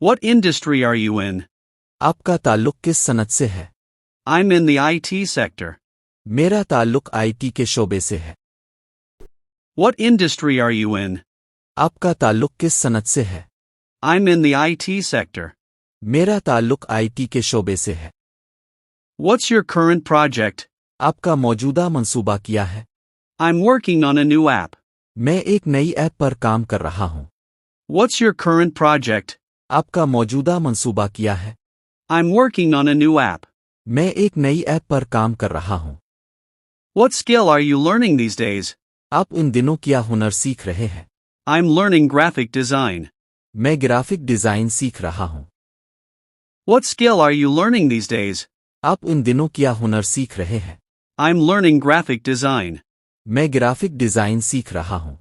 What industry are you in? आपका ताल्लुक किस सनत से है? I'm in the IT sector. मेरा ताल्लुक आईटी के शोबे से है। What industry are you in? आपका ताल्लुक किस सनत से है? I'm in the IT sector. मेरा ताल्लुक आईटी के शोबे से है। What's your current project? आपका मौजूदा मंसूबा क्या है? I'm working on a new app. मैं एक नई ऐप पर काम कर रहा हूँ। What's your current project? आपका मौजूदा मंसूबा क्या है? I'm working on a new app. मैं एक नई ऐप पर काम कर रहा हूँ। What skill are you learning these days? आप इन दिनों क्या हुनर सीख रहे हैं? I'm learning graphic design. मैं ग्राफिक डिजाइन सीख रहा हूँ। What skill are you learning these days? आप इन दिनों क्या हुनर सीख रहे हैं? I'm learning graphic design. मैं ग्राफिक डिजाइन सीख रहा हूँ।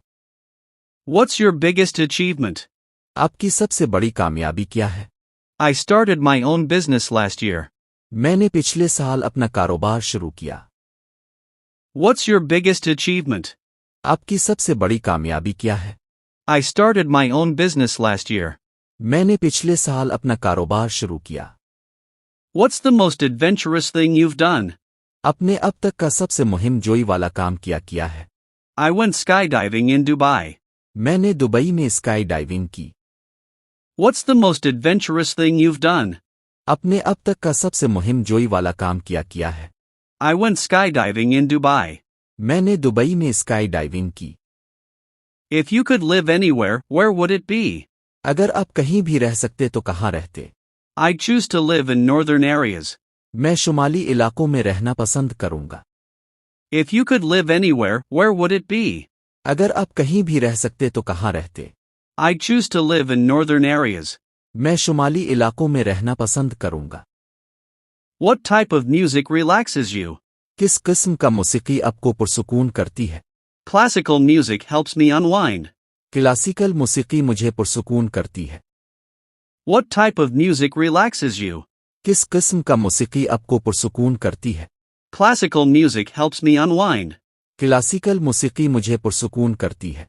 What's your biggest achievement? आपकी सबसे बड़ी कामयाबी क्या है? I started my own business last year. मैंने पिछले साल अपना कारोबार शुरू किया। What's your biggest achievement? आपकी सबसे बड़ी कामयाबी क्या है? I started my own business last year. मैंने पिछले साल अपना कारोबार शुरू किया। What's the most adventurous thing you've done? अपने अब तक का सबसे मुहिम जोई वाला काम किया है? I went skydiving in Dubai. मैंने दुबई में स्काई डाइविंग की। What's the most adventurous thing you've done? अपने अब तक का सबसे मुहिम जोई वाला काम किया है? I went skydiving in Dubai. मैंने दुबई में स्काई डाइविंग की। If you could live anywhere, where would it be? अगर आप कहीं भी रह सकते तो कहाँ रहते? I'd choose to live in northern areas. मैं शुमाली इलाकों में रहना पसंद करूंगा। If you could live anywhere, where would it be? अगर आप कहीं भी रह सकते तो कहाँ रहते? I'd choose to live in northern areas. मैं शुमाली इलाकों में रहना पसंद करूंगा। What type of music relaxes you? किस किस्म का मौसीकी आपको पुरसुकून करती है? Classical music helps me unwind. Classical मौसीकी मुझे पुरसुकून करती है। What type of music relaxes you? किस किस्म का मौसीकी आपको पुरसुकून करती है? Classical music helps me unwind. Classical मौसीकी मुझे पुरसुकून करती है।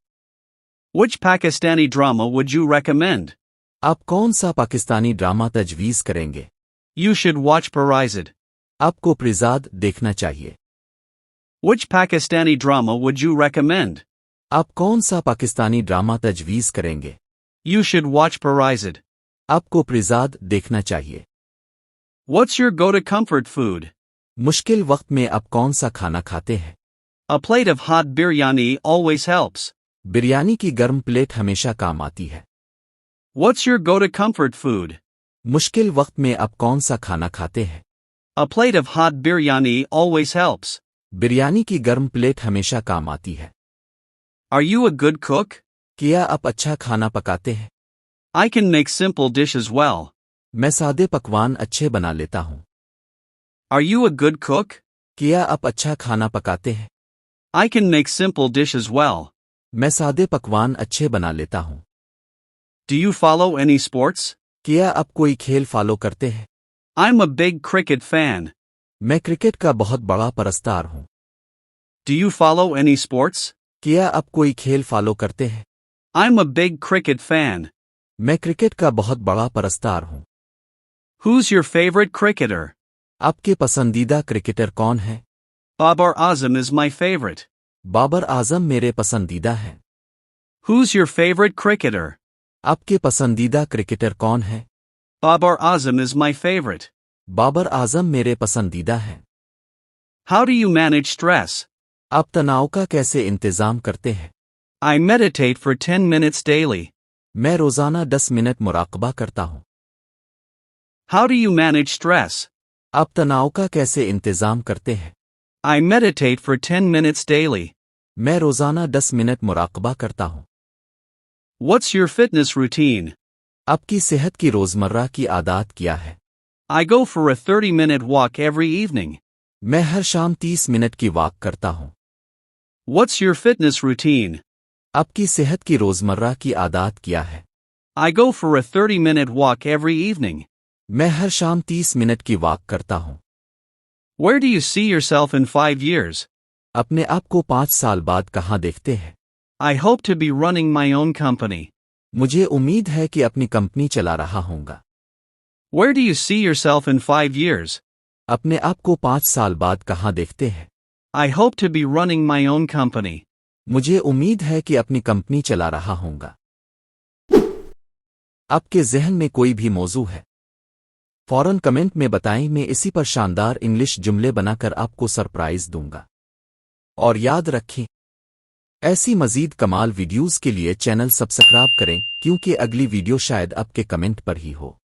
Which Pakistani drama would you recommend? आप कौन सा पाकिस्तानी ड्रामा तजवीज़ करेंगे? You should watch Parizad. आपको प्रिजाद देखना चाहिए। Which Pakistani drama would you recommend? आप कौन सा पाकिस्तानी ड्रामा तजवीज़ करेंगे? You should watch Parizad. आपको प्रिजाद देखना चाहिए। What's your go-to comfort food? मुश्किल वक्त में आप कौन सा खाना खाते हैं? A plate of hot biryani always helps. Biryani की गर्म प्लेट हमेशा काम आती है। What's your go-to comfort food? मुश्किल वक्त में आप कौन सा खाना खाते हैं? A plate of hot biryani always helps. Biryani की गर्म प्लेट हमेशा काम आती है। Are you a good cook? क्या आप अच्छा खाना पकाते हैं? I can make simple dishes well. मैं सादे पकवान अच्छे बना लेता हूँ। Are you a good cook? क्या आप अच्छा खाना पकाते हैं? I can make simple dishes well. मैं सादे पकवान अच्छे बना लेता हूँ। Do you follow any sports? क्या आप कोई खेल फॉलो करते हैं? I'm a big cricket fan. मैं क्रिकेट का बहुत बड़ा परस्तार हूँ। Do you follow any sports? क्या आप कोई खेल फॉलो करते हैं? I'm a big cricket fan. मैं क्रिकेट का बहुत बड़ा परस्तार हूँ। Who's your favorite cricketer? आपके पसंदीदा क्रिकेटर कौन है? Babar Azam is my favorite. Babar Azam मेरे पसंदीदा हैं। Who's your favorite cricketer? आपके पसंदीदा क्रिकेटर कौन है? Babar Azam is my favorite. Babar Azam मेरे पसंदीदा हैं। How do you manage stress? आप तनाव का कैसे इंतजाम करते हैं? I meditate for 10 minutes daily. मैं रोजाना 10 मिनट मुराकबा करता हूँ। How do you manage stress? आप तनाव का कैसे इंतजाम करते हैं? I meditate for 10 minutes daily. मैं रोजाना 10 मिनट मुराकबा करता हूँ। What's your fitness routine? आपकी सेहत की रोजमर्रा की आदत क्या है? I go for a 30-minute walk every evening. मैं हर शाम 30 मिनट की वॉक करता हूँ। What's your fitness routine? आपकी सेहत की रोजमर्रा की आदत क्या है? I go for a 30-minute walk every evening. मैं हर शाम 30 मिनट की वॉक करता हूँ। Where do you see yourself in 5 years? अपने आप को 5 साल बाद कहाँ देखते हैं? I hope to be running my own company. मुझे उम्मीद है कि अपनी कंपनी चला रहा हूँगा। Where do you see yourself in 5 years? अपने आप को 5 साल बाद कहाँ देखते हैं? I hope to be running my own company. मुझे उम्मीद है कि अपनी कंपनी चला रहा हूँगा। आपके ज़हन में कोई भी मौजू है? फौरन कमेंट में बताएं, मैं इसी पर शानदार इंग्लिश जुमले बनाकर आपको सरप्राइज दूंगा। और याद रखें, ऐसी मज़ीद कमाल वीडियोस के लिए चैनल सब्सक्राइब करें, क्योंकि अगली वीडियो शायद आपके कमेंट पर ही हो।